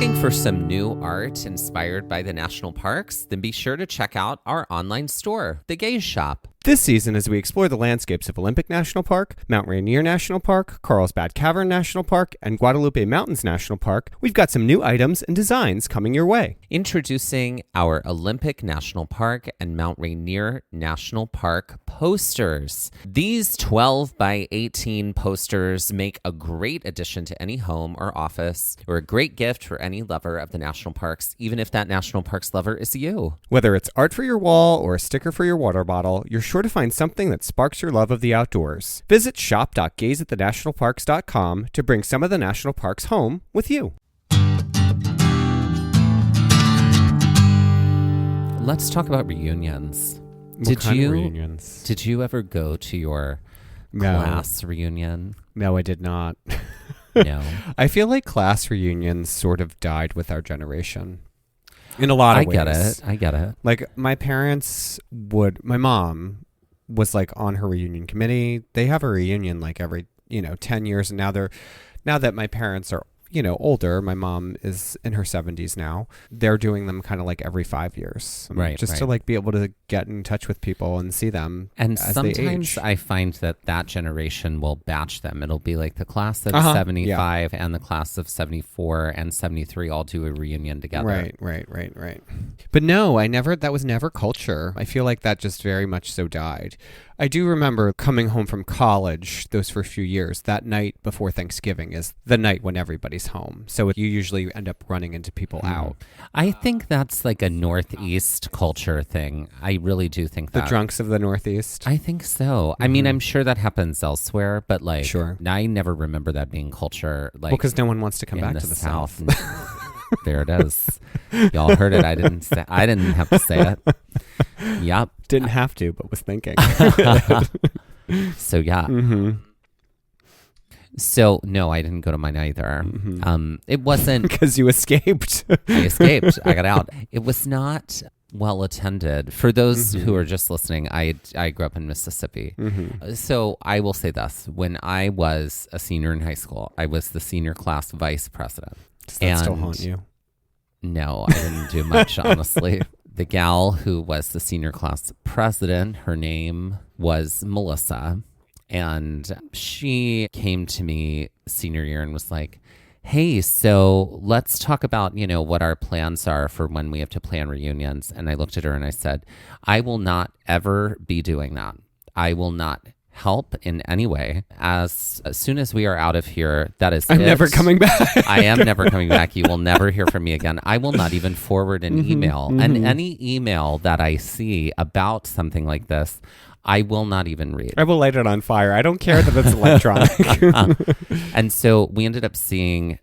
Looking for some new art inspired by the national parks? Then be sure to check out our online store, The Gaze Shop. This season, as we explore the landscapes of Olympic National Park, Mount Rainier National Park, Carlsbad Cavern National Park, and Guadalupe Mountains National Park, we've got some new items and designs coming your way. Introducing our Olympic National Park and Mount Rainier National Park posters. These 12 by 18 posters make a great addition to any home or office, or a great gift for any lover of the national parks, even if that national parks lover is you. Whether it's art for your wall or a sticker for your water bottle, you're sure to find something that sparks your love of the outdoors. Visit shop.gazeatthenationalparks.com to bring some of the national parks home with you. Let's talk about reunions. What kind of reunions? Did you ever go to your class reunion? No, I did not. No. I feel like class reunions sort of died with our generation. In a lot of ways. I get it. Like, my mom was like on her reunion committee. They have a reunion like every, 10 years. And now that my parents are, older, my mom is in her 70s now. They're doing them kind of like every 5 years. Right. Just to like be able to get in touch with people and see them. And as sometimes they age. I find that generation will batch them. It'll be like the class of 75 and the class of 74 and 73 all do a reunion together. Right. But no, that was never culture. I feel like that just very much so died. I do remember coming home from college those first few years. That night before Thanksgiving is the night when everybody's home. So you usually end up running into people out. I think that's like a Northeast culture thing. I really do think that. The drunks of the Northeast? I think so. I mean, I'm sure that happens elsewhere, but like, sure. I never remember that being culture. Like, because no one wants to come back to the South. There it is. Y'all heard it. I didn't have to say it. Yep. Didn't have to, but was thinking. So yeah. Mm-hmm. So no, I didn't go to mine either. Mm-hmm. It wasn't because you escaped. I escaped. I got out. It was not well attended. For those who are just listening, I grew up in Mississippi. Mm-hmm. So I will say this: when I was a senior in high school, I was the senior class vice president. Does that still haunt you? No, I didn't do much, honestly. The gal who was the senior class president, her name was Melissa. And she came to me senior year and was like, hey, so let's talk about, what our plans are for when we have to plan reunions. And I looked at her and I said, I will not ever be doing that. I will not help in any way. As soon as we are out of here, that is I'm never coming back. I am never coming back. You will never hear from me again. I will not even forward an email. And any email that I see about something like this, I will not even read. I will light it on fire. I don't care that it's electronic. And so we ended up seeing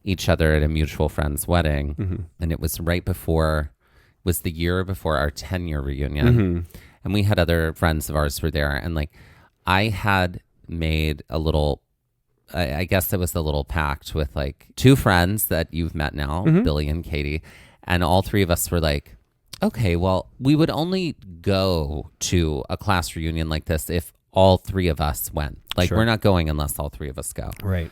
each other at a mutual friend's wedding. And it was the year before our 10-year reunion. And we had other friends of ours who were there. And like, I had made a little, I guess it was a little pact with like two friends that you've met now, Billy and Katie. And all three of us were like, okay, well, we would only go to a class reunion like this if all three of us went. Like, We're not going unless all three of us go. Right.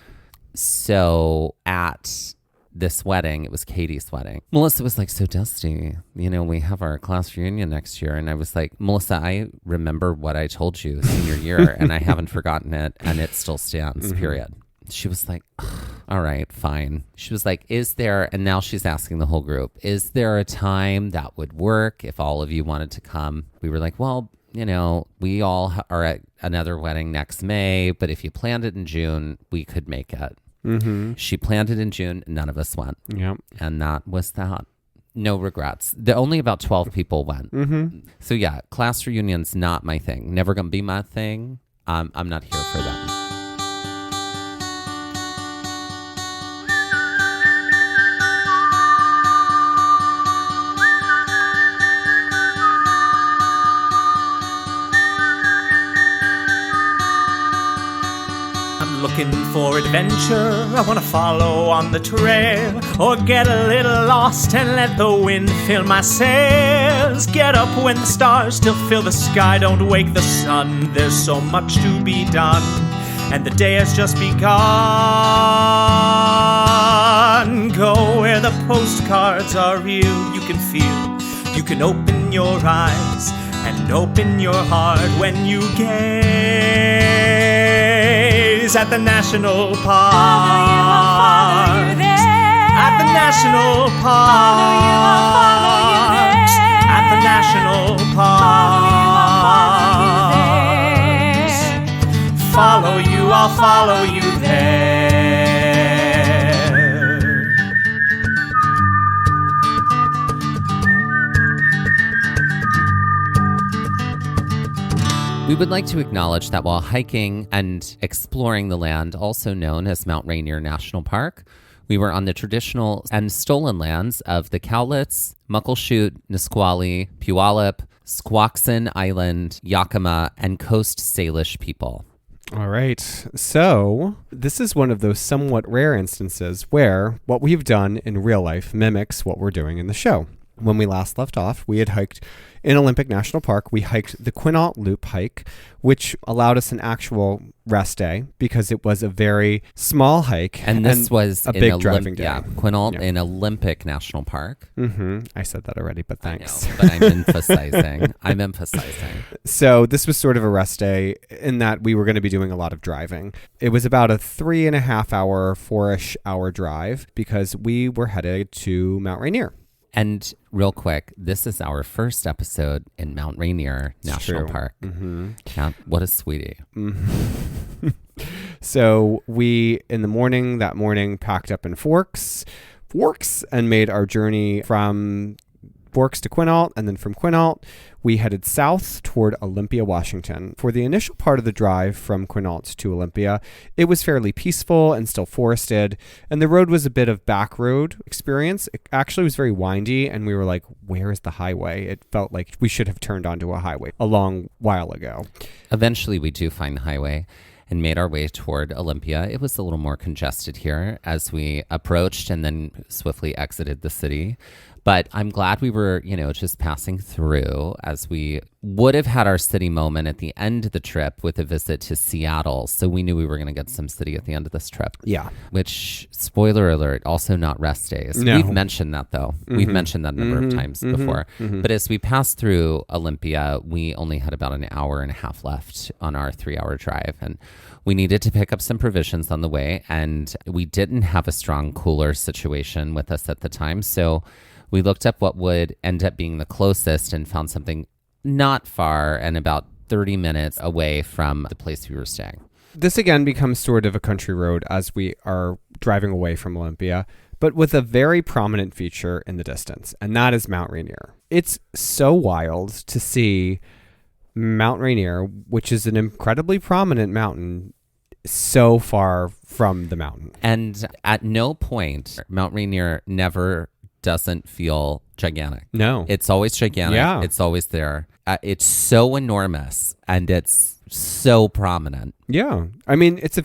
So at this wedding, it was Katie's wedding. Melissa was like, so Dusty, we have our class reunion next year. And I was like, Melissa, I remember what I told you senior year and I haven't forgotten it and it still stands, period. She was like, all right, fine. She was like, and now she's asking the whole group, is there a time that would work if all of you wanted to come? We were like, well, we all are at another wedding next May, but if you planned it in June, we could make it. She planned it in June. None of us went. Yep. And that was that. No regrets. Only about 12 people went. So yeah, class reunions, not my thing. Never going to be my thing. I'm not here for them. Looking for adventure, I want to follow on the trail, or get a little lost and let the wind fill my sails. Get up when the stars still fill the sky, don't wake the sun. There's so much to be done, and the day has just begun. Go where the postcards are real. You can feel, you can open your eyes and open your heart when you gaze at the national park. Follow you there. At the national park. At the national park. Follow you, I'll follow you there. We would like to acknowledge that while hiking and exploring the land, also known as Mount Rainier National Park, we were on the traditional and stolen lands of the Cowlitz, Muckleshoot, Nisqually, Puyallup, Squaxin Island, Yakima, and Coast Salish people. All right. So this is one of those somewhat rare instances where what we've done in real life mimics what we're doing in the show. When we last left off, we had hiked in Olympic National Park. We hiked the Quinault Loop hike, which allowed us an actual rest day because it was a very small hike. And this was a big driving day. Yeah, Quinault in Olympic National Park. I said that already, but thanks. I know, but I'm emphasizing. I'm emphasizing. So this was sort of a rest day in that we were going to be doing a lot of driving. It was about a 3.5 hour, 4-ish hour drive because we were headed to Mount Rainier. And real quick, this is our first episode in Mount Rainier National Park. Yeah, what a sweetie. So we, in the morning, that morning, packed up in Forks, and made our journey from Forks to Quinault, and then from Quinault, we headed south toward Olympia, Washington. For the initial part of the drive from Quinault to Olympia, it was fairly peaceful and still forested, and the road was a bit of back road experience. It actually was very windy, and we were like, where is the highway? It felt like we should have turned onto a highway a long while ago. Eventually, we do find the highway and made our way toward Olympia. It was a little more congested here as we approached and then swiftly exited the city. But I'm glad we were, just passing through, as we would have had our city moment at the end of the trip with a visit to Seattle. So we knew we were going to get some city at the end of this trip. Yeah. Which, spoiler alert, also not rest days. No. We've mentioned that, though. We've mentioned that a number of times before. But as we passed through Olympia, we only had about an hour and a half left on our 3-hour drive. And we needed to pick up some provisions on the way. And we didn't have a strong cooler situation with us at the time. So we looked up what would end up being the closest and found something not far and about 30 minutes away from the place we were staying. This again becomes sort of a country road as we are driving away from Olympia, but with a very prominent feature in the distance, and that is Mount Rainier. It's so wild to see Mount Rainier, which is an incredibly prominent mountain, so far from the mountain. And at no point, Mount Rainier never doesn't feel gigantic. No. It's always gigantic. Yeah. It's always there. It's so enormous and it's so prominent. Yeah. I mean, it's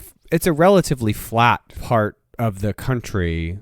a relatively flat part of the country,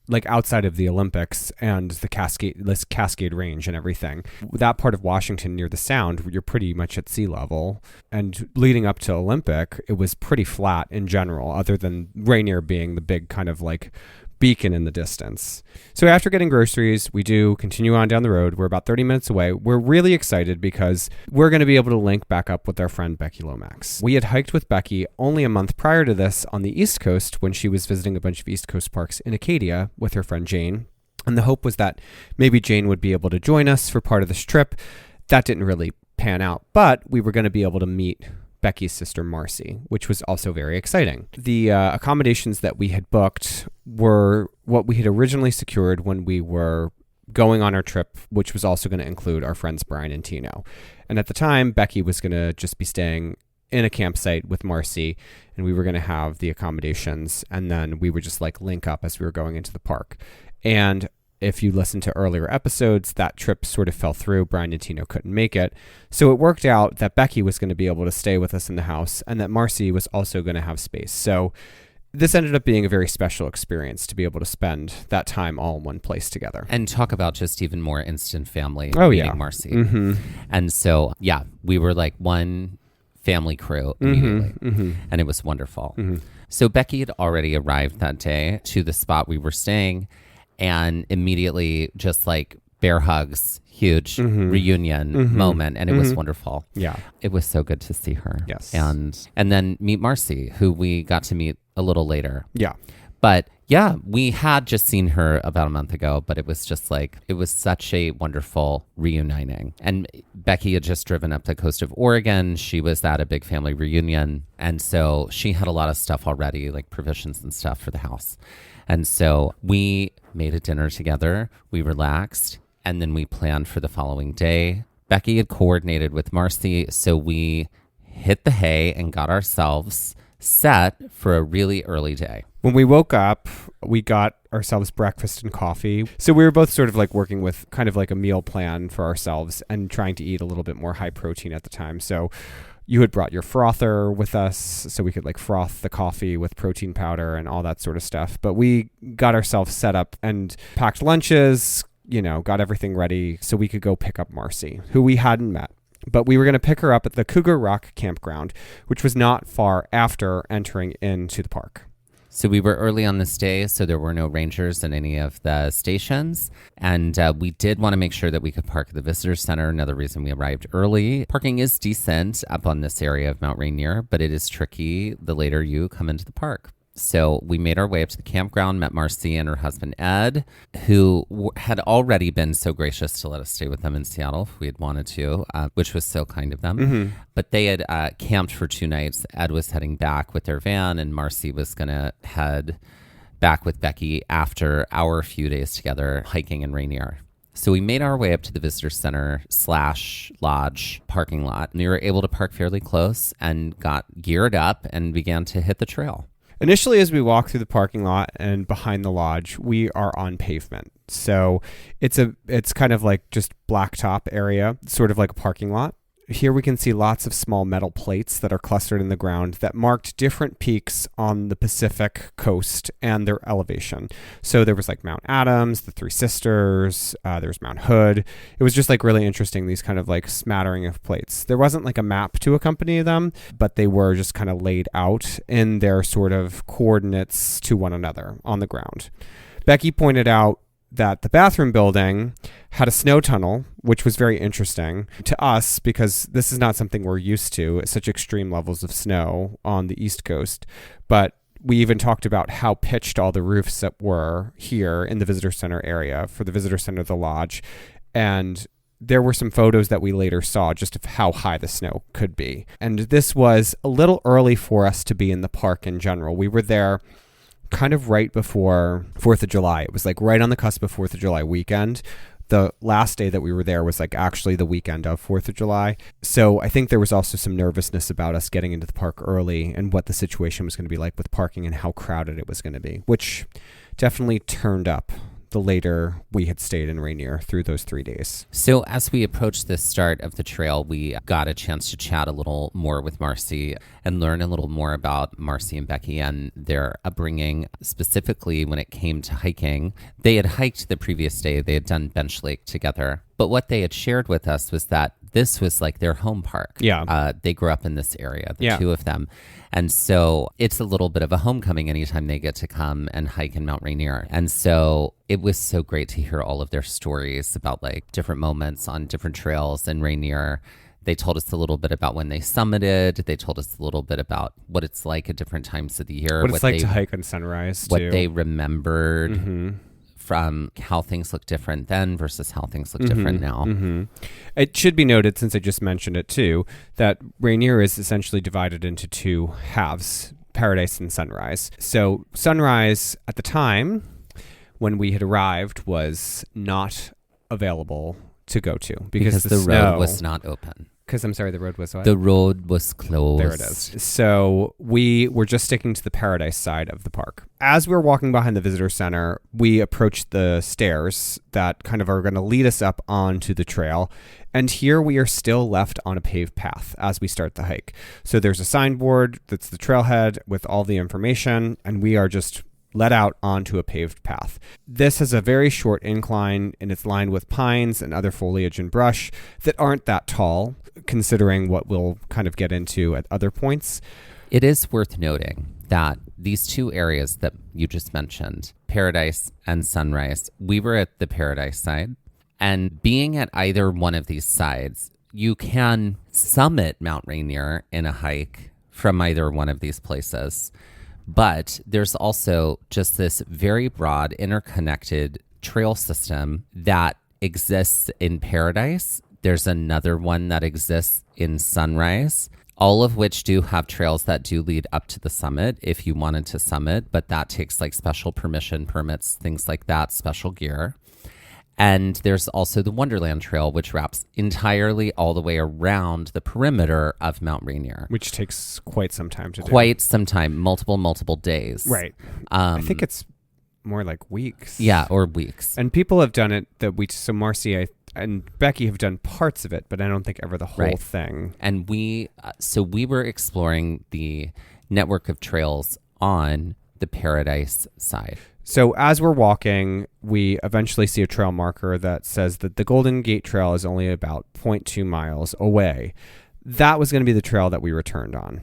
like outside of the Olympics and the Cascade Range and everything. That part of Washington near the Sound, you're pretty much at sea level. And leading up to Olympic, it was pretty flat in general, other than Rainier being the big kind of like beacon in the distance. So after getting groceries, we do continue on down the road. We're about 30 minutes away. We're really excited because we're going to be able to link back up with our friend Becky Lomax. We had hiked with Becky only a month prior to this on the East Coast when she was visiting a bunch of East Coast parks in Acadia with her friend Jane. And the hope was that maybe Jane would be able to join us for part of this trip. That didn't really pan out, but we were going to be able to meet Becky's sister Marcy, which was also very exciting. The accommodations that we had booked were what we had originally secured when we were going on our trip, which was also going to include our friends Brian and Tino. And at the time, Becky was going to just be staying in a campsite with Marcy, and we were going to have the accommodations, and then we would just like link up as we were going into the park. And if you listen to earlier episodes, that trip sort of fell through. Brian and Tino couldn't make it. So it worked out that Becky was going to be able to stay with us in the house and that Marcy was also going to have space. So this ended up being a very special experience to be able to spend that time all in one place together. And talk about just even more instant family meeting Marcy. And so, yeah, we were like one family crew immediately. And it was wonderful. So Becky had already arrived that day to the spot we were staying. and immediately just like bear hugs, huge reunion moment, and it was wonderful. Yeah. It was so good to see her. Yes. And then meet Marcy, who we got to meet a little later. Yeah. But yeah, we had just seen her about a month ago, but it was just like, it was such a wonderful reuniting. And Becky had just driven up the coast of Oregon. She was at a big family reunion. And so she had a lot of stuff already, like provisions and stuff for the house. And so we made a dinner together. We relaxed. And then we planned for the following day. Becky had coordinated with Marcy. So we hit the hay and got ourselves set for a really early day. When we woke up, we got ourselves breakfast and coffee. So we were both sort of like working with kind of like a meal plan for ourselves and trying to eat a little bit more high protein at the time. So you had brought your frother with us so we could like froth the coffee with protein powder and all that sort of stuff. But we got ourselves set up and packed lunches, got everything ready so we could go pick up Marcy, who we hadn't met. But we were going to pick her up at the Cougar Rock campground, which was not far after entering into the park. So we were early on this day, so there were no rangers in any of the stations. And we did want to make sure that we could park at the visitor center. Another reason we arrived early. Parking is decent up on this area of Mount Rainier, but it is tricky the later you come into the park. So we made our way up to the campground, met Marcy and her husband, Ed, who had already been so gracious to let us stay with them in Seattle if we had wanted to, which was so kind of them. But they had camped for 2 nights. Ed was heading back with their van, and Marcy was going to head back with Becky after our few days together hiking in Rainier. So we made our way up to the visitor center / lodge parking lot. And we were able to park fairly close and got geared up and began to hit the trail. Initially, as we walk through the parking lot and behind the lodge, we are on pavement. So it's kind of like just blacktop area, sort of like a parking lot. Here we can see lots of small metal plates that are clustered in the ground that marked different peaks on the Pacific coast and their elevation. So there was like Mount Adams, the Three Sisters, there was Mount Hood. It was just like really interesting, these kind of like smattering of plates. There wasn't like a map to accompany them, but they were just kind of laid out in their sort of coordinates to one another on the ground. Becky pointed out that the bathroom building had a snow tunnel, which was very interesting to us because this is not something we're used to, such extreme levels of snow on the East Coast. But we even talked about how pitched all the roofs that were here in the visitor center area for the visitor center of the lodge. And there were some photos that we later saw just of how high the snow could be. And this was a little early for us to be in the park in general. We were there kind of right before 4th of July. It was like right on the cusp of 4th of July weekend. The last day that we were there was like actually the weekend of 4th of July. So I think there was also some nervousness about us getting into the park early and what the situation was going to be like with parking and how crowded it was going to be, which definitely turned up the later we had stayed in Rainier through those 3 days. So as we approached the start of the trail, we got a chance to chat a little more with Marcy and learn a little more about Marcy and Becky and their upbringing, specifically when it came to hiking. They had hiked the previous day. They had done Bench Lake together. But what they had shared with us was that this was like their home park. Yeah. They grew up in this area, the two of them. And so it's a little bit of a homecoming anytime they get to come and hike in Mount Rainier. And so it was so great to hear all of their stories about like different moments on different trails in Rainier. They told us a little bit about when they summited. They told us a little bit about what it's like at different times of the year. What it's like to hike on sunrise, what too. they remembered from how things look different then versus how things look different now. It should be noted, since I just mentioned it too, that Rainier is essentially divided into 2 halves, Paradise and Sunrise. So Sunrise at the time when we had arrived was not available to go to because the road was not open. Because, I'm sorry, the road was what? The road was closed. There it is. So we were just sticking to the Paradise side of the park. As we were walking behind the visitor center, we approached the stairs that kind of are going to lead us up onto the trail. And here we are still left on a paved path as we start the hike. So there's a signboard that's the trailhead with all the information, and we are just led out onto a paved path. This has a very short incline, and it's lined with pines and other foliage and brush that aren't that tall, considering what we'll kind of get into at other points. It is worth noting that these 2 areas that you just mentioned, Paradise and Sunrise. We were at the Paradise side, and being at either one of these sides, you can summit Mount Rainier in a hike from either one of these places. But there's also just this very broad, interconnected trail system that exists in Paradise. There's another one that exists in Sunrise, all of which do have trails that do lead up to the summit if you wanted to summit, but that takes like special permission, permits, things like that, special gear. And there's also the Wonderland Trail, which wraps entirely all the way around the perimeter of Mount Rainier. Which takes quite some time to do. Quite some time, multiple days. Right. I think it's more like weeks. Yeah, or weeks. And people have done it so Marcy and Becky have done parts of it, but I don't think ever the whole thing. And we were exploring the network of trails on the Paradise side. So as we're walking, we eventually see a trail marker that says that the Golden Gate Trail is only about 0.2 miles away. That was going to be the trail that we returned on.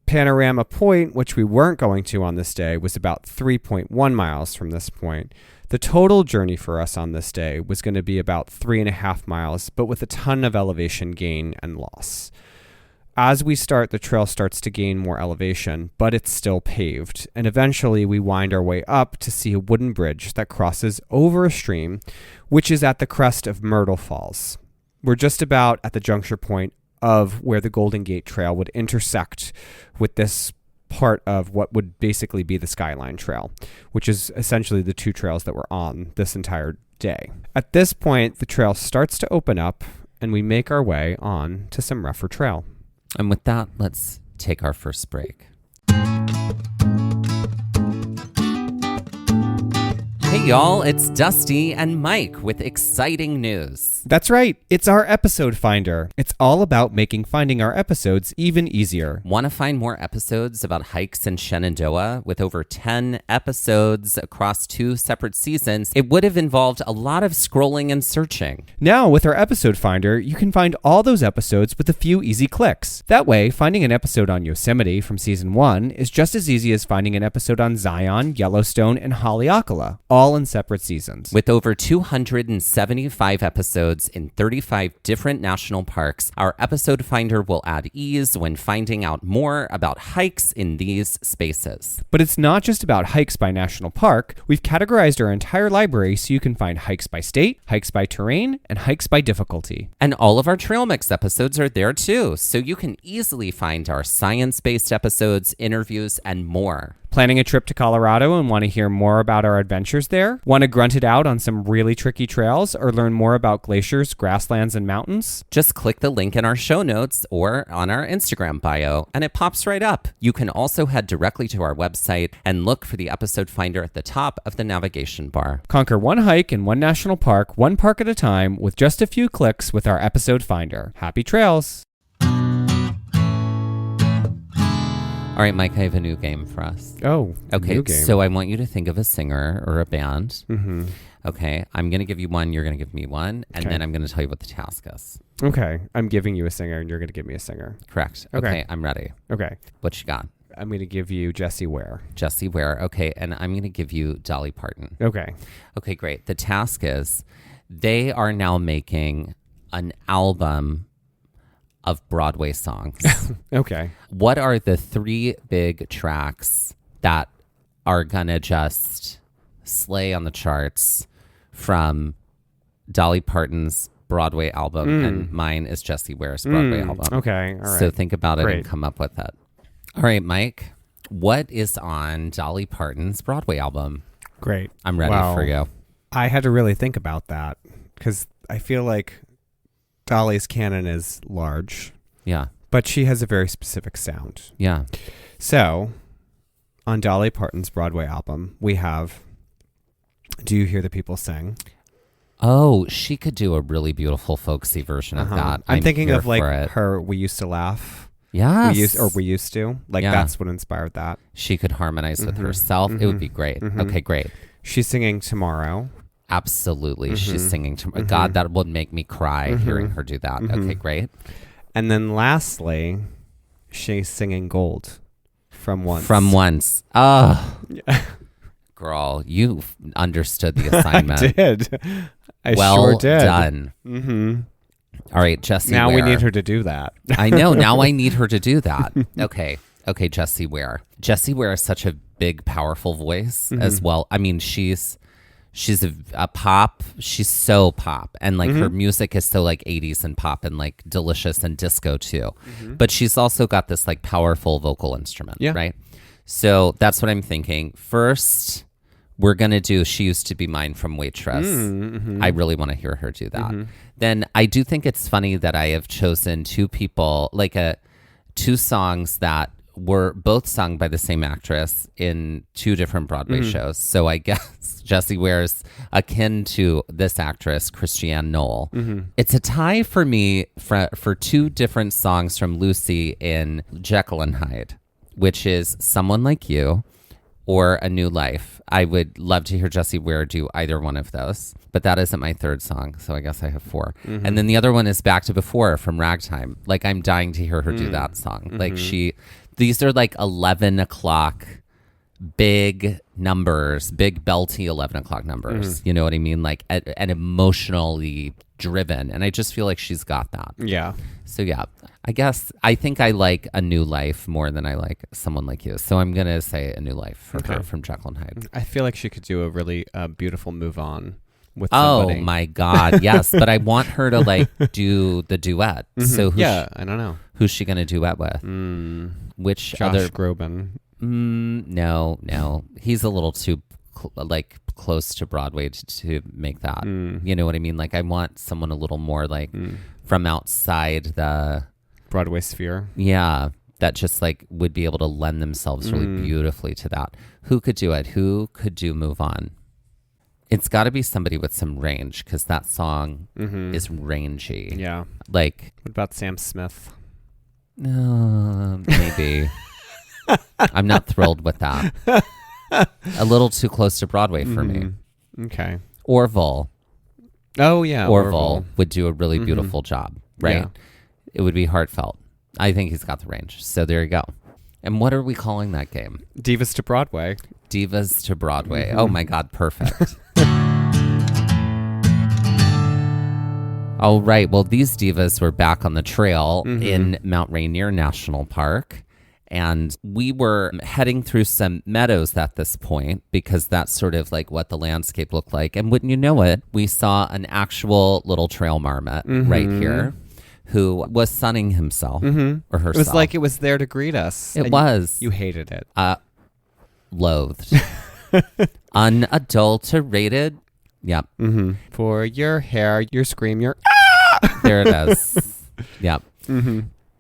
Panorama Point, which we weren't going to on this day, was about 3.1 miles from this point. The total journey for us on this day was going to be about 3.5 miles, but with a ton of elevation gain and loss. As we start, the trail starts to gain more elevation, but it's still paved. And eventually we wind our way up to see a wooden bridge that crosses over a stream, which is at the crest of Myrtle Falls. We're just about at the juncture point of where the Golden Gate Trail would intersect with this part of what would basically be the Skyline Trail, which is essentially the two trails that were on this entire day. At this point, the trail starts to open up and we make our way on to some rougher trail. And with that, let's take our first break. Hey y'all, it's Dusty and Mike with exciting news. That's right, it's our episode finder. It's all about making finding our episodes even easier. Want to find more episodes about hikes in Shenandoah? With over 10 episodes across 2 separate seasons, it would have involved a lot of scrolling and searching. Now, with our episode finder, you can find all those episodes with a few easy clicks. That way, finding an episode on Yosemite from season 1 is just as easy as finding an episode on Zion, Yellowstone, and Haleakala, all in separate seasons. With over 275 episodes in 35 different national parks, our episode finder will add ease when finding out more about hikes in these spaces. But it's not just about hikes by national park. We've categorized our entire library so you can find hikes by state, hikes by terrain, and hikes by difficulty. And all of our Trail Mix episodes are there too, so you can easily find our science-based episodes, interviews, and more. Planning a trip to Colorado and want to hear more about our adventures there? Want to grunt it out on some really tricky trails or learn more about glaciers, grasslands, and mountains? Just click the link in our show notes or on our Instagram bio, and it pops right up. You can also head directly to our website and look for the episode finder at the top of the navigation bar. Conquer one hike in one national park, one park at a time, with just a few clicks with our episode finder. Happy trails! All right, Mike, I have a new game for us. Oh, okay. New game. So I want you to think of a singer or a band. Mm-hmm. Okay. I'm going to give you one. You're going to give me one. And then I'm going to tell you what the task is. Okay. I'm giving you a singer and you're going to give me a singer. Correct. Okay. I'm ready. Okay. What you got? I'm going to give you Jessie Ware. Jessie Ware. Okay. And I'm going to give you Dolly Parton. Okay. Okay, great. The task is they are now making an album of Broadway songs. Okay. What are the 3 big tracks that are gonna just slay on the charts from Dolly Parton's Broadway album? And mine is Jessie Ware's Broadway album. Okay. All right. So think about it Great. and come up with it. All right, Mike, what is on Dolly Parton's Broadway album? Great. I'm ready for you. I had to really think about that because I feel like Dolly's canon is large, Yeah. but she has a very specific sound. Yeah. So, on Dolly Parton's Broadway album, we have Do You Hear the People Sing? Oh, she could do a really beautiful folksy version of that. I'm thinking here of like for it. her We Used to Laugh. Yes. We used to. Like Yeah. that's what inspired that. She could harmonize with herself. It would be great. Okay, great. She's singing Tomorrow. Absolutely. She's singing to God, that would make me cry hearing her do that. Okay, great. And then lastly, she's singing Gold from Once. From Once. Oh, Girl, you understood the assignment. I did. I well sure did. done. Mm-hmm. All right, Jessie Now Ware. we need her to do that. I know. Now I need her to do that. Okay, Jessie Ware. Jessie Ware is such a big, powerful voice as well. I mean, she's a pop. She's so pop, and like her music is so like 80s and pop and like delicious and disco too. But she's also got this like powerful vocal instrument, right? So that's what I'm thinking. First, we're going to do She Used to Be Mine from Waitress. I really want to hear her do that. Then I do think it's funny that I have chosen two people, like two songs that were both sung by the same actress in two different Broadway shows. So I guess Jessie Ware's akin to this actress, Christiane Knoll. It's a tie for me for two different songs from Lucy in Jekyll and Hyde, which is Someone Like You or A New Life. I would love to hear Jessie Ware do either one of those, but that isn't my third song, so I guess I have four. And then the other one is Back to Before from Ragtime. Like, I'm dying to hear her do that song. Like, these are like 11 o'clock big numbers, big belty 11 o'clock numbers. You know what I mean? Like, and emotionally driven. And I just feel like she's got that. Yeah. So yeah, I think I like A New Life more than I like Someone Like You. So I'm going to say A New Life for her from Jekyll and Hyde. I feel like she could do a really beautiful move on with somebody. Oh my God. Yes. But I want her to like do the duet. So I don't know. Who's she going to duet with? Which Josh other? Groban. No. He's a little too close to Broadway to make that. You know what I mean? Like, I want someone a little more like from outside the Broadway sphere. Yeah, that just like would be able to lend themselves really beautifully to that. Who could do it? Who could do Move On? It's got to be somebody with some range, because that song is rangy. Yeah. Like, what about Sam Smith? Maybe. I'm not thrilled with that. A little too close to Broadway for me. Okay. Orville. Oh, yeah. Orville would do a really beautiful job, right? Yeah. It would be heartfelt. I think he's got the range. So there you go. And what are we calling that game? Divas to Broadway. Divas to Broadway. Oh my God, perfect. All right. Well, these divas were back on the trail in Mount Rainier National Park. And we were heading through some meadows at this point, because that's sort of like what the landscape looked like. And wouldn't you know it, we saw an actual little trail marmot right here who was sunning himself or herself. It was like it was there to greet us. It was. You hated it. Loathed. Unadulterated. Yep. For your hair, your scream, your... There it is. Yep.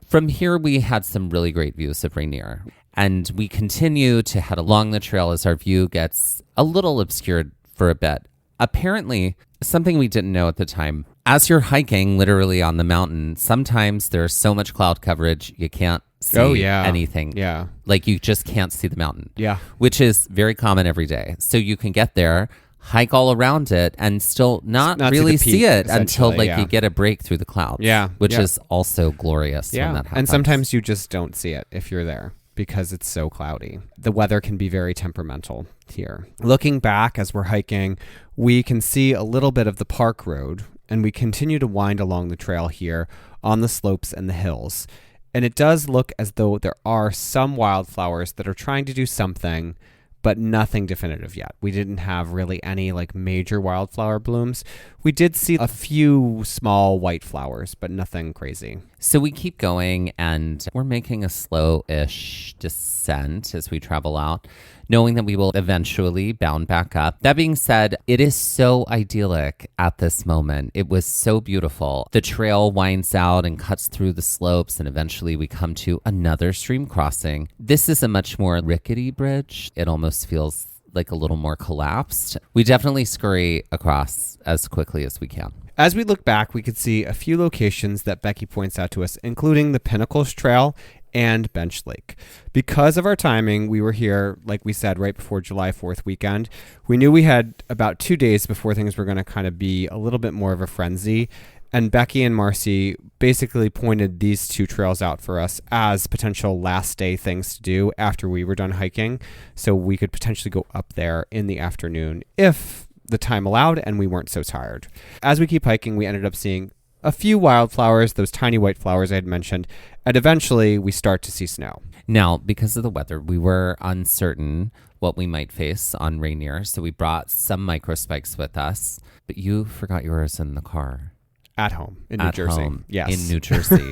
From here, we had some really great views of Rainier. And we continue to head along the trail as our view gets a little obscured for a bit. Apparently, something we didn't know at the time, as you're hiking literally on the mountain, sometimes there's so much cloud coverage you can't see anything. Yeah. Like, you just can't see the mountain. Yeah. Which is very common every day. So you can get there, hike all around it, and still not really see it until like you get a break through the clouds. Yeah. Which is also glorious when that happens. And sometimes you just don't see it if you're there, because it's so cloudy. The weather can be very temperamental here. Looking back as we're hiking, we can see a little bit of the park road, and we continue to wind along the trail here on the slopes and the hills. And it does look as though there are some wildflowers that are trying to do something, but nothing definitive yet. We didn't have really any like major wildflower blooms. We did see a few small white flowers, but nothing crazy. So we keep going, and we're making a slow-ish descent as we travel out, knowing that we will eventually bound back up. That being said, it is so idyllic at this moment. It was so beautiful. The trail winds out and cuts through the slopes, and eventually we come to another stream crossing. This is a much more rickety bridge. It almost feels like a little more collapsed. We definitely scurry across as quickly as we can. As we look back, we could see a few locations that Becky points out to us, including the Pinnacles Trail and Bench Lake. Because of our timing, we were here, like we said, right before July 4th weekend. We knew we had about 2 days before things were going to kind of be a little bit more of a frenzy. And Becky and Marcy basically pointed these two trails out for us as potential last day things to do after we were done hiking. So we could potentially go up there in the afternoon if the time allowed and we weren't so tired. As we keep hiking, we ended up seeing a few wildflowers, those tiny white flowers I had mentioned, and eventually we start to see snow. Now, because of the weather, we were uncertain what we might face on Rainier, so we brought some microspikes with us, but you forgot yours in the car. At home in New Jersey. Home, yes. in New Jersey.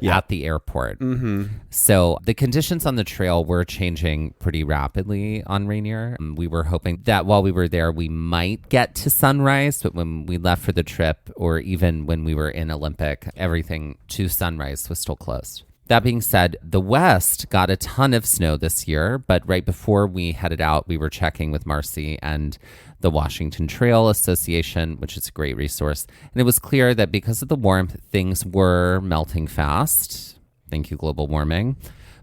Yeah. At the airport. Mm-hmm. So the conditions on the trail were changing pretty rapidly on Rainier. We were hoping that while we were there, we might get to sunrise, but when we left for the trip, or even when we were in Olympic, everything to sunrise was still closed. That being said, the West got a ton of snow this year, but right before we headed out, we were checking with Marcy and the Washington Trail Association, which is a great resource. And it was clear that because of the warmth, things were melting fast. Thank you, global warming.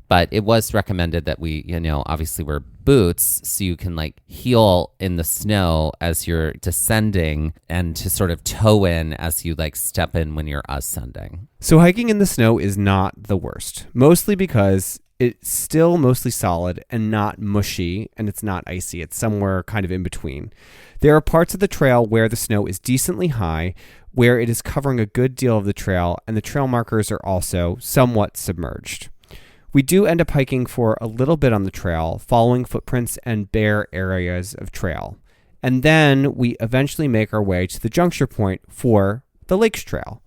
But it was recommended that we, obviously wear boots so you can heel in the snow as you're descending and to sort of toe in as you step in when you're ascending. So hiking in the snow is not the worst, mostly because it's still mostly solid and not mushy, and it's not icy. It's somewhere kind of in between. There are parts of the trail where the snow is decently high, where it is covering a good deal of the trail, and the trail markers are also somewhat submerged. We do end up hiking for a little bit on the trail, following footprints and bare areas of trail. And then we eventually make our way to the juncture point for the Lakes Trail.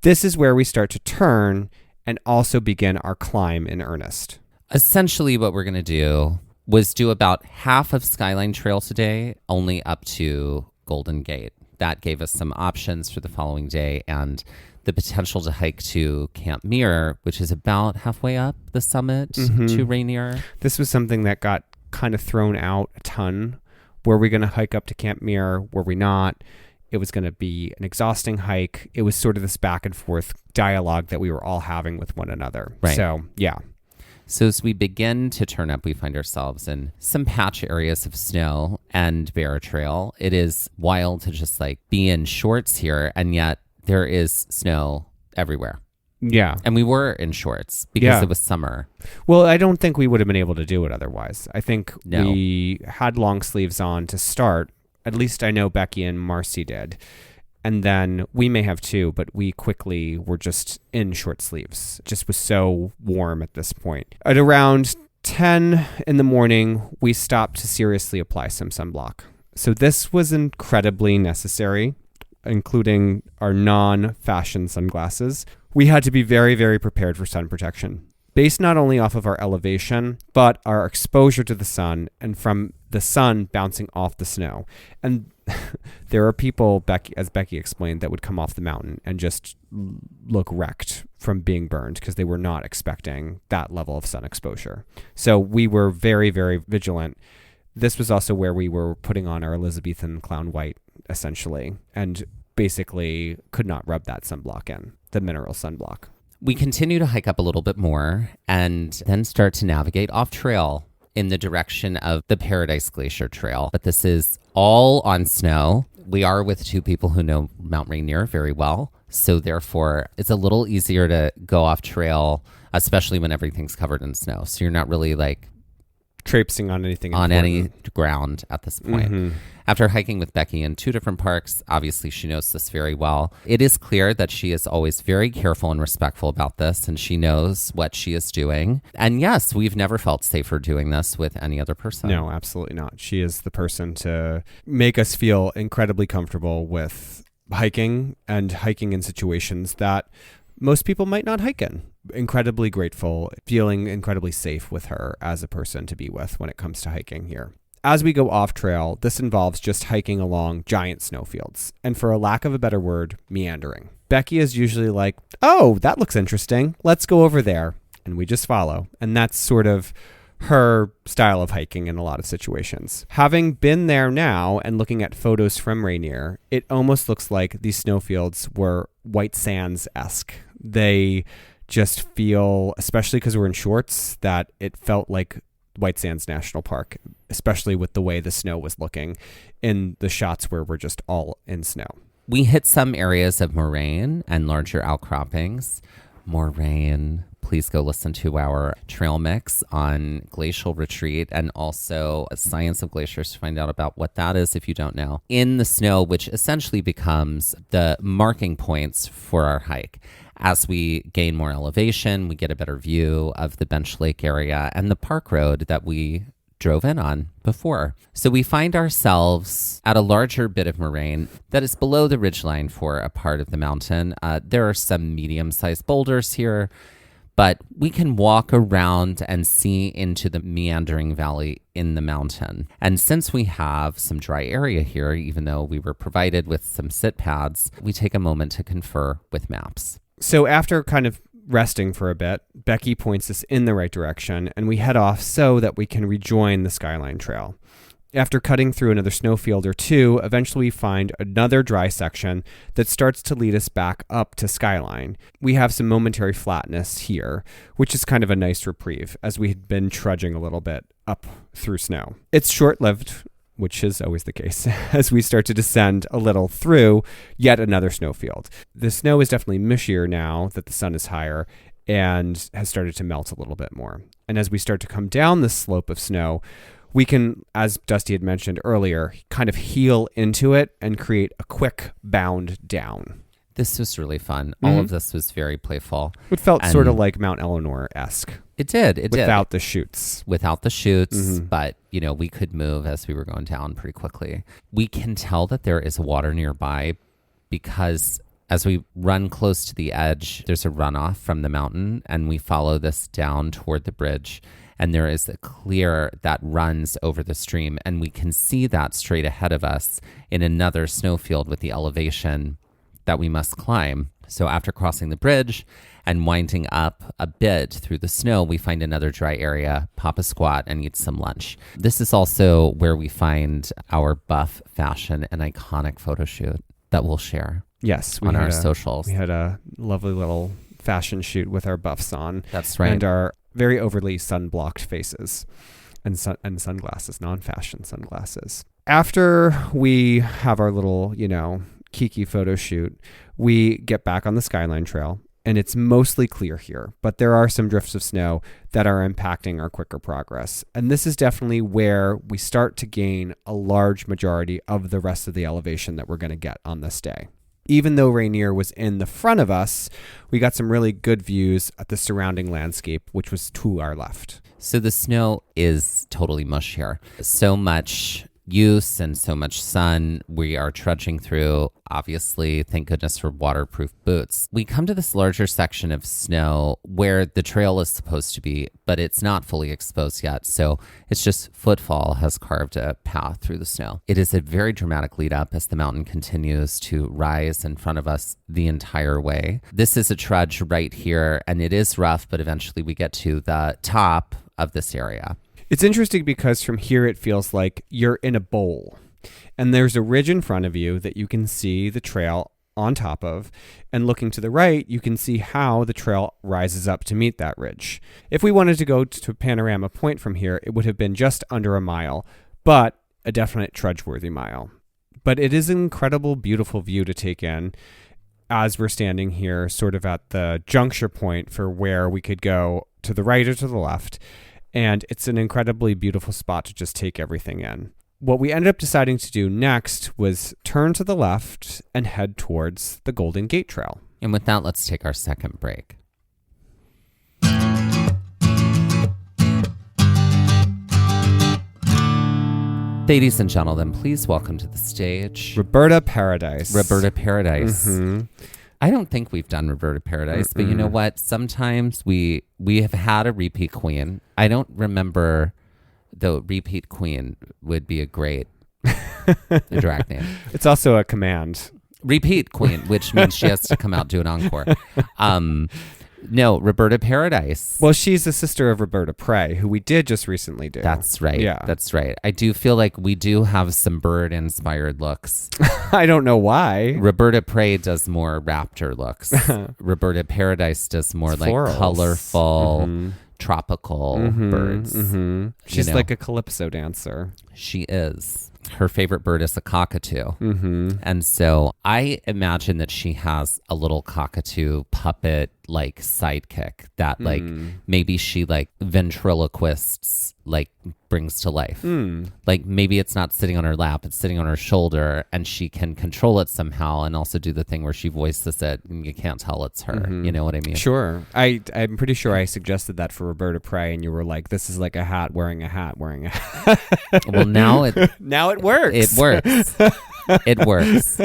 This is where we start to turn and also begin our climb in earnest. Essentially, what we're going to do was do about half of Skyline Trail today, only up to Golden Gate. That gave us some options for the following day and the potential to hike to Camp Muir, which is about halfway up the summit to Rainier. This was something that got kind of thrown out a ton. Were we going to hike up to Camp Muir? Were we not? It was going to be an exhausting hike. It was sort of this back and forth dialogue that we were all having with one another. Right. So, yeah. So as we begin to turn up, we find ourselves in some patch areas of snow and bare trail. It is wild to just be in shorts here, and yet there is snow everywhere. Yeah. And we were in shorts because it was summer. Well, I don't think we would have been able to do it otherwise. I think No. we had long sleeves on to start. At least I know Becky and Marcy did. And then we may have too, but we quickly were just in short sleeves. It just was so warm at this point. At around 10 in the morning, we stopped to seriously apply some sunblock. So this was incredibly necessary, including our non-fashion sunglasses. We had to be very, very prepared for sun protection, based not only off of our elevation, but our exposure to the sun and from the sun bouncing off the snow. And there are people, as Becky explained, that would come off the mountain and just look wrecked from being burned because they were not expecting that level of sun exposure. So we were very, very vigilant. This was also where we were putting on our Elizabethan clown white, essentially, and basically could not rub that sunblock in, the mineral sunblock. We continue to hike up a little bit more and then start to navigate off trail in the direction of the Paradise Glacier Trail. But this is all on snow. We are with two people who know Mount Rainier very well. So therefore, it's a little easier to go off trail, especially when everything's covered in snow. So you're not really traipsing on anything on important. any ground at this point. After hiking with Becky in two different parks, obviously she knows this very well. It is clear that she is always very careful and respectful about this, and she knows what she is doing. And yes, we've never felt safer doing this with any other person. No, absolutely not. She is the person to make us feel incredibly comfortable with hiking and hiking in situations that most people might not hike in. Incredibly grateful, feeling incredibly safe with her as a person to be with when it comes to hiking here. As we go off trail, this involves just hiking along giant snowfields, and for a lack of a better word, meandering. Becky is usually like, oh, that looks interesting. Let's go over there. And we just follow. And that's sort of her style of hiking in a lot of situations. Having been there now and looking at photos from Rainier, it almost looks like these snowfields were White Sands-esque. They just feel, especially because we're in shorts, that it felt like White Sands National Park, especially with the way the snow was looking in the shots where we're just all in snow. We hit some areas of moraine and larger outcroppings. Moraine. Please go listen to our trail mix on glacial retreat and also Science of Glaciers to find out about what that is if you don't know. In the snow, which essentially becomes the marking points for our hike. As we gain more elevation, we get a better view of the Bench Lake area and the park road that we drove in on before. So we find ourselves at a larger bit of moraine that is below the ridgeline for a part of the mountain. There are some medium-sized boulders here, but we can walk around and see into the meandering valley in the mountain. And since we have some dry area here, even though we were provided with some sit pads, we take a moment to confer with maps. So after kind of resting for a bit, Becky points us in the right direction, and we head off so that we can rejoin the Skyline Trail. After cutting through another snowfield or two, eventually we find another dry section that starts to lead us back up to Skyline. We have some momentary flatness here, which is kind of a nice reprieve, as we had been trudging a little bit up through snow. It's short-lived, which is always the case, as we start to descend a little through yet another snowfield. The snow is definitely mushier now that the sun is higher and has started to melt a little bit more. And as we start to come down this slope of snow, we can, as Dusty had mentioned earlier, kind of heel into it and create a quick bound down. This was really fun. All of this was very playful. It felt sort of like Mount Eleanor-esque. It did. It without did. the chutes. Without the chutes, but, we could move as we were going down pretty quickly. We can tell that there is water nearby because as we run close to the edge, there's a runoff from the mountain, and we follow this down toward the bridge. And there is a clear that runs over the stream, and we can see that straight ahead of us in another snowfield with the elevation that we must climb. So after crossing the bridge and winding up a bit through the snow, we find another dry area, pop a squat, and eat some lunch. This is also where we find our buff fashion and iconic photo shoot that we'll share. Yes, on our socials. We had a lovely little fashion shoot with our buffs on. That's right. And our very overly sun-blocked faces and sunglasses, non-fashion sunglasses. After we have our little, kiki photo shoot, we get back on the Skyline Trail, and it's mostly clear here, but there are some drifts of snow that are impacting our quicker progress. And this is definitely where we start to gain a large majority of the rest of the elevation that we're going to get on this day. Even though Rainier was in the front of us, we got some really good views at the surrounding landscape, which was to our left. So the snow is totally mush here. So much use and so much sun. We are trudging through, obviously, thank goodness for waterproof boots. We come to this larger section of snow where the trail is supposed to be, but it's not fully exposed yet. So it's just footfall has carved a path through the snow. It is a very dramatic lead up as the mountain continues to rise in front of us the entire way. This is a trudge right here, and it is rough, but eventually we get to the top of this area. It's interesting because from here it feels like you're in a bowl, and there's a ridge in front of you that you can see the trail on top of, and looking to the right, you can see how the trail rises up to meet that ridge. If we wanted to go to Panorama Point from here, it would have been just under a mile, but a definite trudge-worthy mile. But it is an incredible, beautiful view to take in as we're standing here sort of at the juncture point for where we could go to the right or to the left. And it's an incredibly beautiful spot to just take everything in. What we ended up deciding to do next was turn to the left and head towards the Golden Gate Trail. And with that, let's take our second break. Ladies and gentlemen, please welcome to the stage Roberta Paradise. Roberta Paradise. Mm-hmm. I don't think we've done Roberta Paradise, but you know what? Sometimes we have had a repeat queen. I don't remember, though. Repeat queen would be a great drag name. It's also a command. Repeat queen, which means she has to come out, do an encore. No, Roberta Paradise. Well, she's the sister of Roberta Prey, who we did just recently do. That's right. Yeah. That's right. I do feel like we do have some bird-inspired looks. I don't know why. Roberta Prey does more raptor looks. Roberta Paradise does more like florals. colorful, tropical birds. She's know. like a calypso dancer. She is. Her favorite bird is a cockatoo. And so I imagine that she has a little cockatoo puppet like sidekick that like maybe she like ventriloquists like brings to life. Like maybe it's not sitting on her lap, it's sitting on her shoulder, and she can control it somehow and also do the thing where she voices it and you can't tell it's her. You know what I mean? Sure. I'm pretty sure I suggested that for Roberta Prey and you were like, this is like a hat wearing a hat wearing a hat. Well, now it works. It works. It works.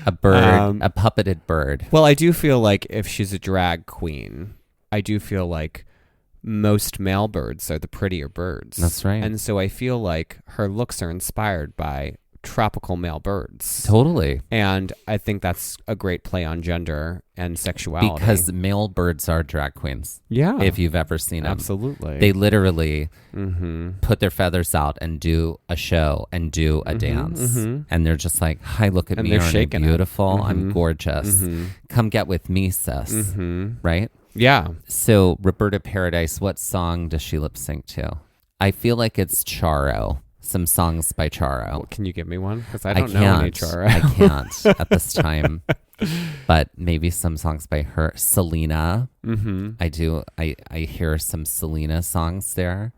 A bird, a puppeted bird. Well, I do feel like if she's a drag queen, I do feel like most male birds are the prettier birds. That's right. And so I feel like her looks are inspired by tropical male birds. Totally. And I think that's a great play on gender and sexuality. Because male birds are drag queens. Yeah. If you've ever seen them. Absolutely. They literally put their feathers out and do a show and do a dance. And they're just like, hi, look at And me. they're Aren't I shaking it. beautiful? I'm gorgeous. Come get with me, sis. Right? Yeah. So Roberta Paradise, what song does she lip sync to? I feel like it's Charo. Some songs by Charo. Well, can you give me one? Because I don't know any Charo. I can't at this time. But maybe some songs by her. Selena. I do. I hear some Selena songs there.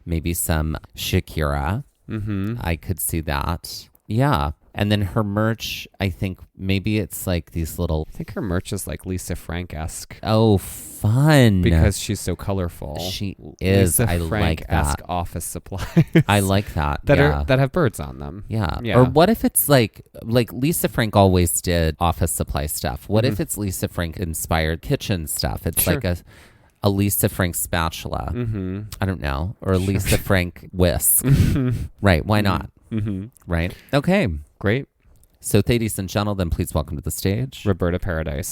Maybe some Shakira. I could see that. Yeah. And then her merch, I think maybe it's like these little... I think her merch is like Lisa Frank-esque. Oh, fun. Because she's so colorful. She is. Lisa I like Frank-esque that. office supplies. I like that. that yeah. that have birds on them. Yeah. Yeah. Or what if it's like Lisa Frank always did office supply stuff? What if it's Lisa Frank inspired kitchen stuff? It's Sure. like a Lisa Frank spatula. I don't know. Or a Lisa Frank whisk. Right. Why not? Right. Okay. Great. So, ladies and gentlemen, please welcome to the stage Roberta Paradise.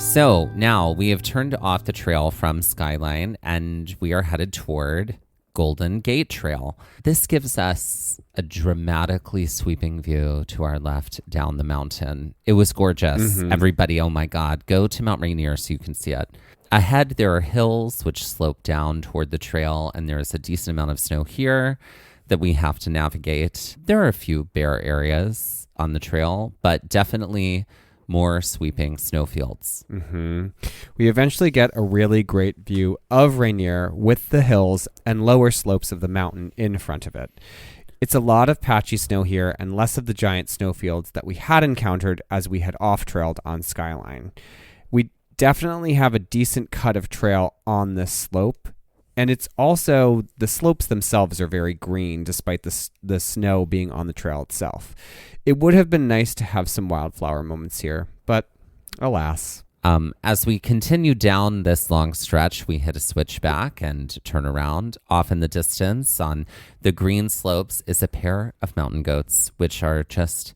So now we have turned off the trail from Skyline and we are headed toward Golden Gate Trail. This gives us a dramatically sweeping view to our left down the mountain. It was gorgeous. Everybody, oh my God, go to Mount Rainier so you can see it. Ahead, there are hills which slope down toward the trail, and there is a decent amount of snow here that we have to navigate. There are a few bare areas on the trail, but definitely more sweeping snowfields. We eventually get a really great view of Rainier with the hills and lower slopes of the mountain in front of it. It's a lot of patchy snow here and less of the giant snowfields that we had encountered as we had off-trailed on Skyline. We definitely have a decent cut of trail on this slope, and it's also, the slopes themselves are very green despite the snow being on the trail itself. It would have been nice to have some wildflower moments here, but alas. As we continue down this long stretch, we hit a switchback and turn around. Off in the distance on the green slopes is a pair of mountain goats, which are just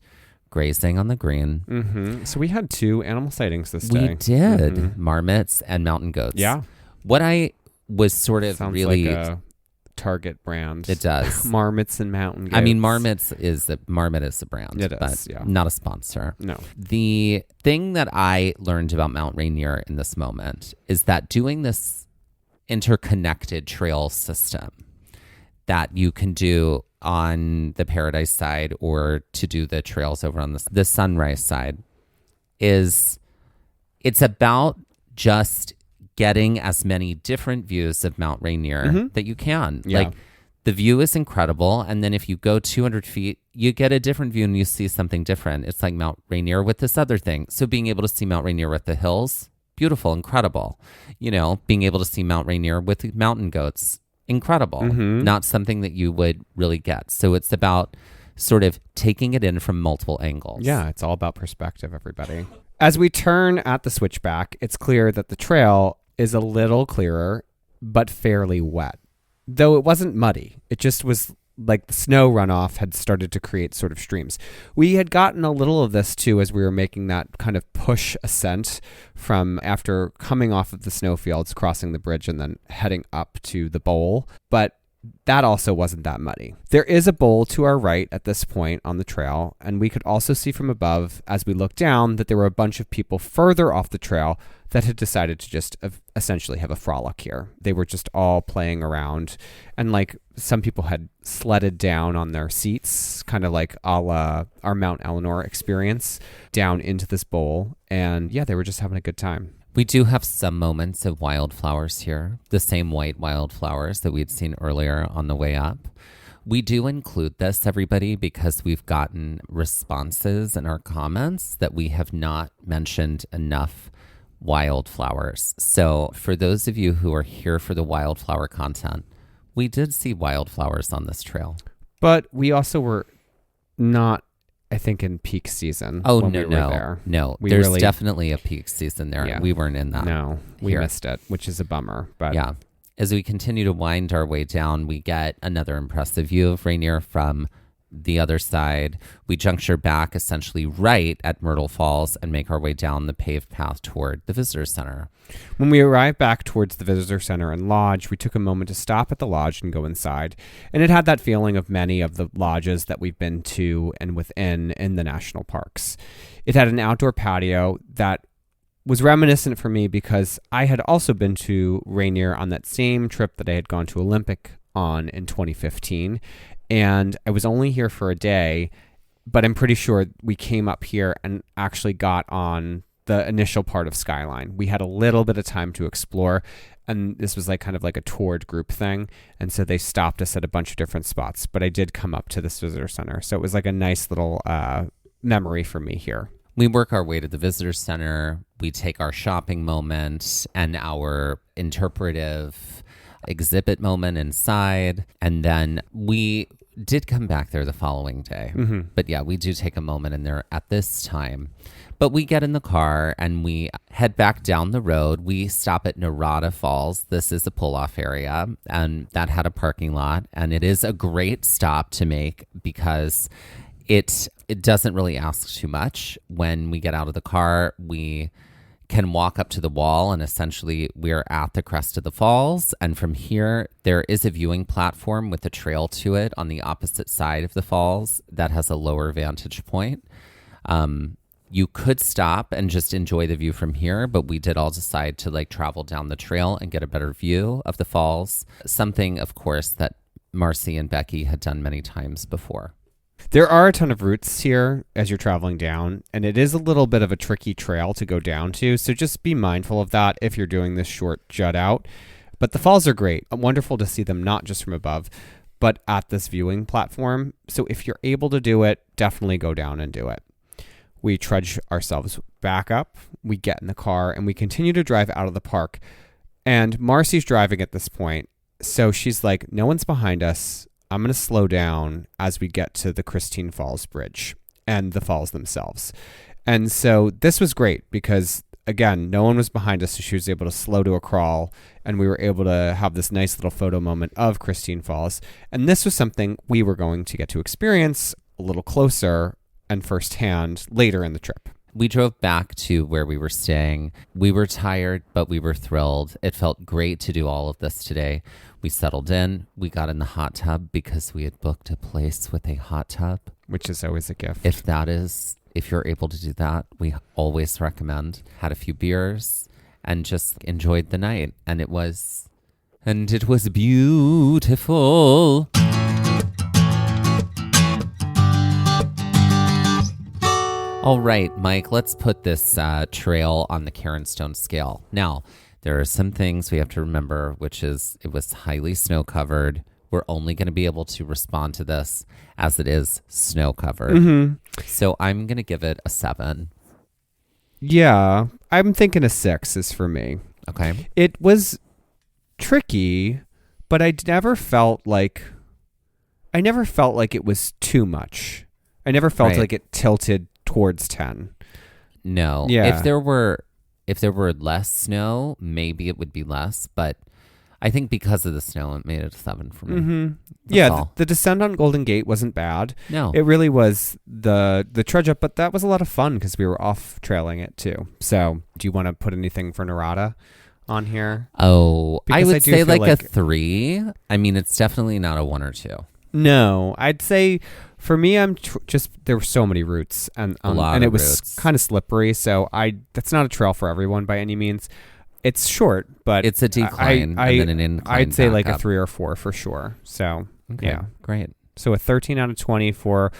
grazing on the green. So we had 2 animal sightings this day. We did. Marmots and mountain goats. Yeah. What I was sort of Sounds really... like a Target brand. It does. Marmots and mountain goats. I mean, Marmot is a brand, It is, but yeah. not a sponsor. No. The thing that I learned about Mount Rainier in this moment is that doing this interconnected trail system that you can do on the Paradise side or to do the trails over on the Sunrise side it's about just getting as many different views of Mount Rainier that you can. Yeah. Like, the view is incredible. And then if you go 200 feet, you get a different view and you see something different. It's like Mount Rainier with this other thing. So being able to see Mount Rainier with the hills, beautiful, incredible. You know, being able to see Mount Rainier with mountain goats, incredible. Not something that you would really get. So it's about sort of taking it in from multiple angles. Yeah, it's all about perspective, everybody. As we turn at the switchback, it's clear that the trail is a little clearer, but fairly wet. Though it wasn't muddy. It just was like the snow runoff had started to create sort of streams. We had gotten a little of this too as we were making that kind of push ascent from after coming off of the snowfields, crossing the bridge and then heading up to the bowl. But that also wasn't that muddy. There is a bowl to our right at this point on the trail, and we could also see from above as we looked down that there were a bunch of people further off the trail that had decided to just essentially have a frolic here. They were just all playing around, and like some people had sledded down on their seats, kind of like a la our Mount Eleanor experience, down into this bowl, and yeah, they were just having a good time. We do have some moments of wildflowers here, the same white wildflowers that we'd seen earlier on the way up. We do include this, everybody, because we've gotten responses in our comments that we have not mentioned enough wildflowers. So for those of you who are here for the wildflower content, we did see wildflowers on this trail. But we also were not, I think, in peak season. Oh, when no, we were no. there. No, We there's really- definitely a peak season there. Yeah. We weren't in that. No, we here. missed it, which is a bummer. But Yeah. As we continue to wind our way down, we get another impressive view of Rainier from the other side. We juncture back essentially right at Myrtle Falls and make our way down the paved path toward the visitor center. when we arrived back towards the visitor center and lodge, we took a moment to stop at the lodge and go inside. And it had that feeling of many of the lodges that we've been to and within in the national parks. It had an outdoor patio that was reminiscent for me because I had also been to Rainier on that same trip that I had gone to Olympic on in 2015. And I was only here for a day, but I'm pretty sure we came up here and actually got on the initial part of Skyline. We had a little bit of time to explore, and this was like kind of like a toured group thing. And so they stopped us at a bunch of different spots, but I did come up to this visitor center. So it was like a nice little memory for me here. We work our way to the visitor center. We take our shopping moment and our interpretive exhibit moment inside. And then we did come back there the following day. Mm-hmm. But yeah, we do take a moment in there at this time. But we get in the car and we head back down the road. We stop at Narada Falls. This is a pull-off area, and that had a parking lot. And it is a great stop to make because it doesn't really ask too much. When we get out of the car, we can walk up to the wall, and essentially we're at the crest of the falls. And from here, there is a viewing platform with a trail to it on the opposite side of the falls that has a lower vantage point. You could stop and just enjoy the view from here, but we did all decide to like travel down the trail and get a better view of the falls. Something, of course, that Marcy and Becky had done many times before. There are a ton of routes here as you're traveling down, and it is a little bit of a tricky trail to go down to, so just be mindful of that if you're doing this short jut out. But the falls are great. Wonderful to see them not just from above, but at this viewing platform. So if you're able to do it, definitely go down and do it. We trudge ourselves back up, we get in the car, and we continue to drive out of the park. And Marcy's driving at this point, so she's like, no one's behind us. I'm going to slow down as we get to the Christine Falls Bridge and the falls themselves. And so this was great because, again, no one was behind us, so she was able to slow to a crawl, and we were able to have this nice little photo moment of Christine Falls. And this was something we were going to get to experience a little closer and firsthand later in the trip. We drove back to where we were staying. We were tired, but we were thrilled. It felt great to do all of this today. We settled in. We got in the hot tub because we had booked a place with a hot tub. Which is always a gift. If you're able to do that, we always recommend. Had a few beers and just enjoyed the night. And it was beautiful. All right, Mike, let's put this trail on the Karen Stone scale. Now, there are some things we have to remember, which is it was highly snow-covered. We're only going to be able to respond to this as it is snow-covered. Mm-hmm. So I'm going to give it a 7. Yeah, I'm thinking a 6 is for me. Okay. It was tricky, but I never felt like it was too much. I never felt Right. like it tilted towards 10. No. Yeah. If there were less snow, maybe it would be less, but I think because of the snow, it made it a 7 for me. Mm-hmm. That's Yeah, all. the descent on Golden Gate wasn't bad. No. It really was the trudge up, but that was a lot of fun because we were off trailing it too. So do you want to put anything for Narada on here? Oh, I Because I would do say feel like a like- 3. I mean, it's definitely not a 1 or 2. No, I'd say for me, I'm just there were so many routes, and lot and it of was routes. kind of slippery. So that's not a trail for everyone by any means. It's short, but It's a decline and then an incline. I'd say back like a up. 3 or 4 for sure. So Okay, yeah, great. so a 13 out of 20 for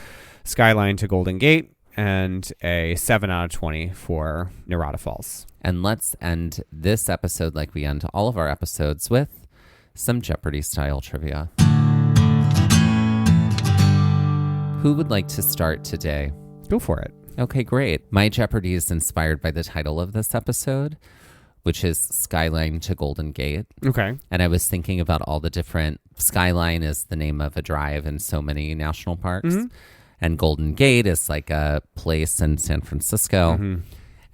Skyline to Golden Gate, and a 7 out of 20 for Narada Falls. And let's end this episode like we end all of our episodes with some Jeopardy style trivia. Who would like to start today? Go for it. Okay, great. My Jeopardy is inspired by the title of this episode, which is Skyline to Golden Gate. Okay. And I was thinking about all the different... Skyline is the name of a drive in so many national parks. Mm-hmm. And Golden Gate is like a place in San Francisco. Mm-hmm.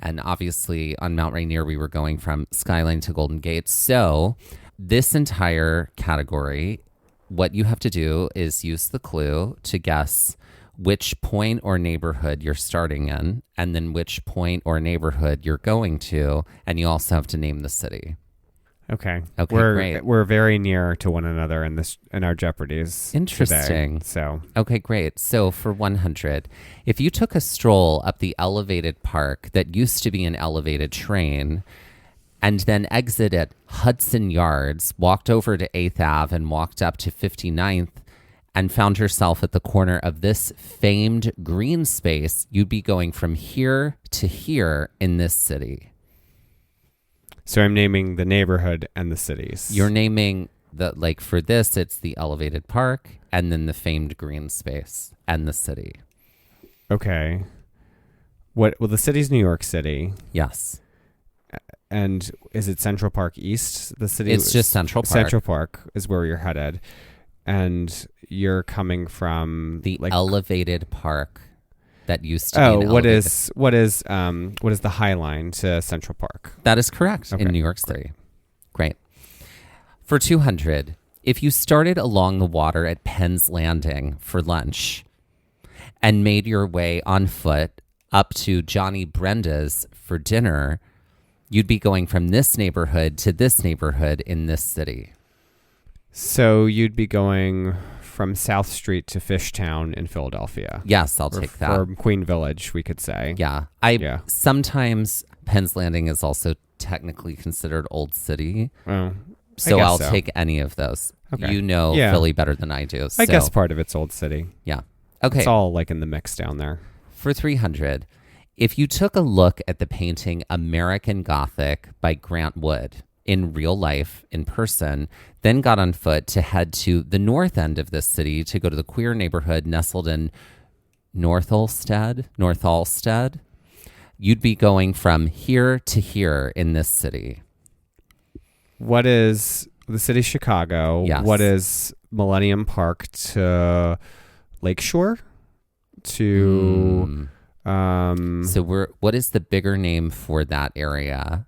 And obviously on Mount Rainier, we were going from Skyline to Golden Gate. So this entire category, what you have to do is use the clue to guess which point or neighborhood you're starting in, and then which point or neighborhood you're going to, and you also have to name the city. Okay. Okay, we're great. We're very near to one another in our Jeopardies. Interesting. Today, so Okay, great. So for 100, if you took a stroll up the elevated park that used to be an elevated train, and then exited Hudson Yards, walked over to 8th Ave and walked up to 59th, and found yourself at the corner of this famed green space, you'd be going from here to here in this city. So I'm naming the neighborhood and the cities. You're naming the, like for this, it's the elevated park and then the famed green space and the city. Okay. Well, the city's New York City. Yes. And is it Central Park East? The city. It's just Central Park. Central Park is where you're headed, and you're coming from The like, elevated park that used to be an what elevated. is the High Line to Central Park? That is correct Okay, in New York City. Great. For 200, if you started along the water at Penn's Landing for lunch and made your way on foot up to Johnny Brenda's for dinner, you'd be going from this neighborhood to this neighborhood in this city. So you'd be going from South Street to Fishtown in Philadelphia. Yes, I'll take that. Or Queen Village, we could say. Yeah. Sometimes Penn's Landing is also technically considered Old City. Oh, So guess I'll so. take any of those. Okay. You know Yeah. Philly better than I do. I so, guess part of it's Old City. Yeah. Okay. It's all like in the mix down there. For 300, if you took a look at the painting American Gothic by Grant Wood in real life, in person, then got on foot to head to the north end of this city to go to the queer neighborhood nestled in North Olmsted, you'd be going from here to here in this city. What is the city of Chicago? Yes. What is Millennium Park to Lakeshore? To So what is the bigger name for that area?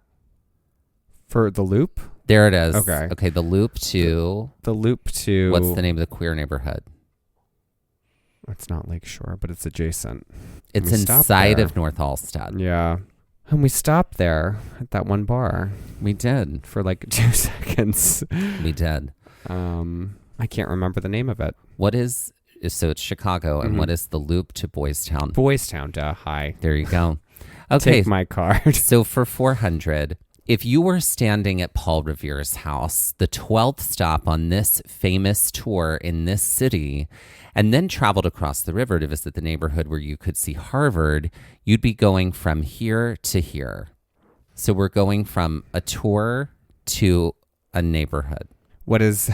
for the Loop? There it is. Okay. Okay, the loop to The Loop to what's the name of the queer neighborhood? It's not Lakeshore, but it's adjacent. It's We stopped inside there. of North Halstead. Yeah. And we stopped there at that one bar We did. for like 2 seconds. We did. I can't remember the name of it. What is so it's Chicago, and what is the loop to Boys Town? Boys Town, duh. Hi. There you go. Okay, Take my card. so for 400, if you were standing at Paul Revere's house, the 12th stop on this famous tour in this city, and then traveled across the river to visit the neighborhood where you could see Harvard, you'd be going from here to here. So we're going from a tour to a neighborhood. What is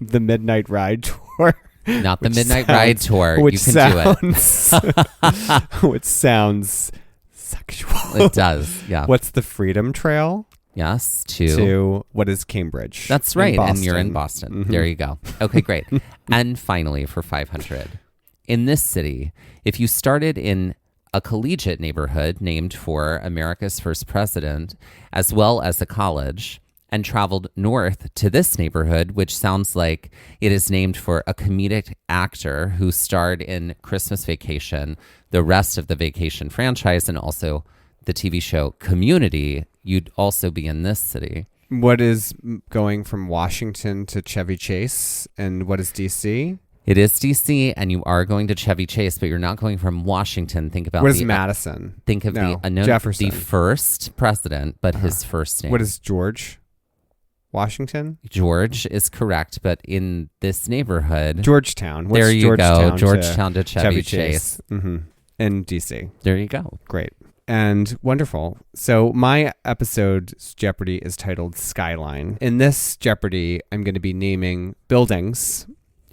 the Midnight Ride Tour? Not the Which Midnight sounds- Ride Tour. Which You can do it. sounds, which sounds sexual. It does, yeah. What's the Freedom Trail Yes, to what is Cambridge? That's In right. And you're Boston. in Boston. Mhm. There you go. Okay, great. And finally, for 500, in this city, if you started in a collegiate neighborhood named for America's first president, as well as a college, and traveled north to this neighborhood, which sounds like it is named for a comedic actor who starred in Christmas Vacation, the rest of the Vacation franchise, and also the TV show Community, you'd also be in this city. What is going from Washington to Chevy Chase, and what is DC? It is DC, and you are going to Chevy Chase, but you're not going from Washington. Think about What is Madison? Think of No, the Jefferson. the first president, but his first name. What is George? Washington? George is correct, but in this neighborhood, Georgetown. What's there you go. Georgetown Georgetown to Chevy Chase. Chase. Mm-hmm. In DC. There you go. Great. And wonderful. So my episode's Jeopardy is titled Skyline. In this Jeopardy, I'm going to be naming buildings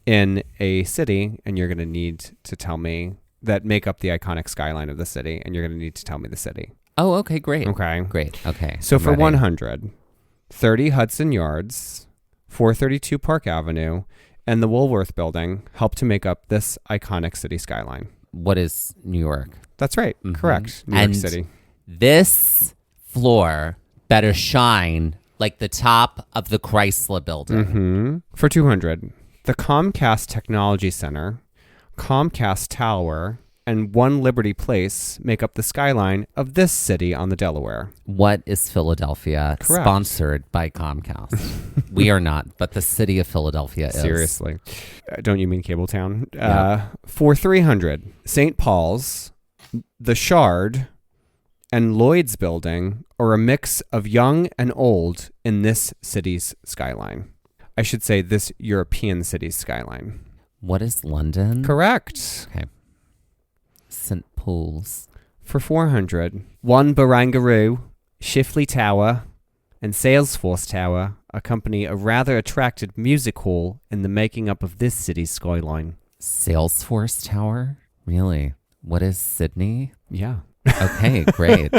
in a city, and you're going to need to tell me that make up the iconic skyline of the city, and you're going to need to tell me the city. Oh, okay, great. Okay. Great. Okay. So I'm for ready. 100, 30 Hudson Yards, 432 Park Avenue, and the Woolworth Building help to make up this iconic city skyline. What is New York? That's right. Mhm. Correct. New And York City. This floor better shine like the top of the Chrysler building. Mm-hmm. For 200, the Comcast Technology Center, Comcast Tower, and One Liberty Place make up the skyline of this city on the Delaware. What is Philadelphia? Correct. Sponsored by Comcast. We are not, but the city of Philadelphia is. Seriously. Don't you mean Cabletown? Yeah. For 300, St. Paul's, the Shard, and Lloyd's Building are a mix of young and old in this city's skyline. I should say this European city's skyline. What is London? Correct. Okay. St. Paul's. For 400, One Barangaroo, Shifley Tower, and Salesforce Tower accompany a rather attractive music hall in the making up of this city's skyline. Salesforce Tower? Really? What is Sydney? Yeah. Okay, great.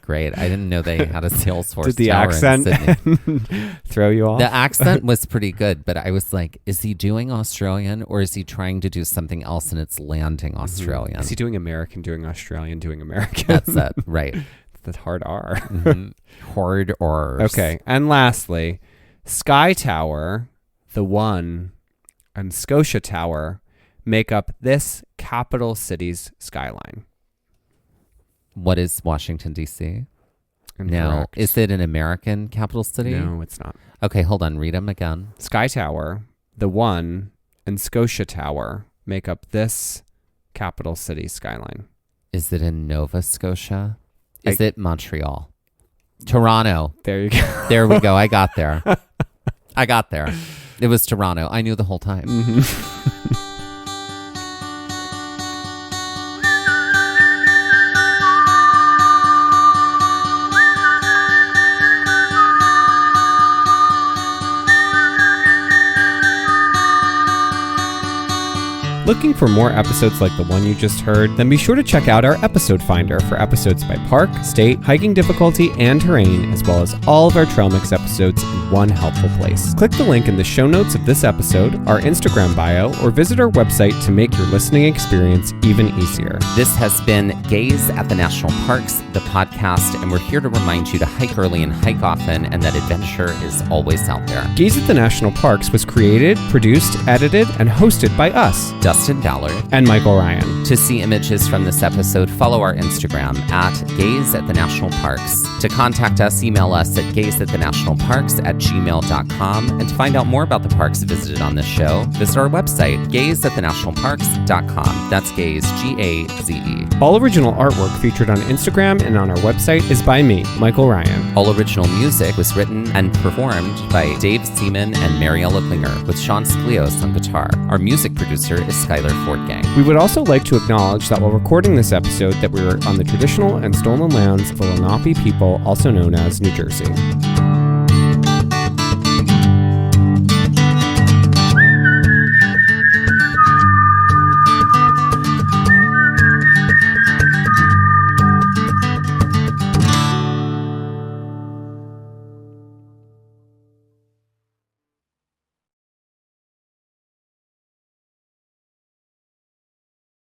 Great. I didn't know they had a Salesforce Did the Tower in accent Sydney. throw you off? The accent was pretty good, but I was like, is he doing Australian or is he trying to do something else and it's landing Australian? Is he doing American, doing Australian, doing American? That's it. Right. The hard R. Mhm. Hard R's. Okay. And lastly, Sky Tower, the One, and Scotia Tower make up this capital city's skyline. What is Washington, D.C.? No. Incorrect. Is it an American capital city? No, it's not. Okay, hold on. Read them again. Sky Tower, the One, and Scotia Tower make up this capital city skyline. Is it in Nova Scotia? Is it Montreal? Toronto. There you go. There we go. I got there. I got there. It was Toronto. I knew the whole time. Looking for more episodes like the one you just heard? Then be sure to check out our episode finder for episodes by park, state, hiking difficulty, and terrain, as well as all of our Trail Mix episodes in one helpful place. Click the link in the show notes of this episode, our Instagram bio, or visit our website to make your listening experience even easier. This has been Gaze at the National Parks, the podcast, and we're here to remind you to hike early and hike often, and that adventure is always out there. Gaze at the National Parks was created, produced, edited, and hosted by us, Dustin Ballard. and Michael Ryan. To see images from this episode, follow our Instagram at Gaze at the National Parks. To contact us, email us at gazeatthenationalparks@gmail.com. And to find out more about the parks visited on this show, visit our website, gazeatthenationalparks.com. That's Gaze, G-A-Z-E. All original artwork featured on Instagram and on our website is by me, Michael Ryan. All original music was written and performed by Dave Seaman and Mariella Klinger, with Sean Sklios on guitar. Our music producer is Skylar Fortgang. We would also like to acknowledge that while recording this episode that we were on the traditional and stolen lands of the Lenape people, also known as New Jersey.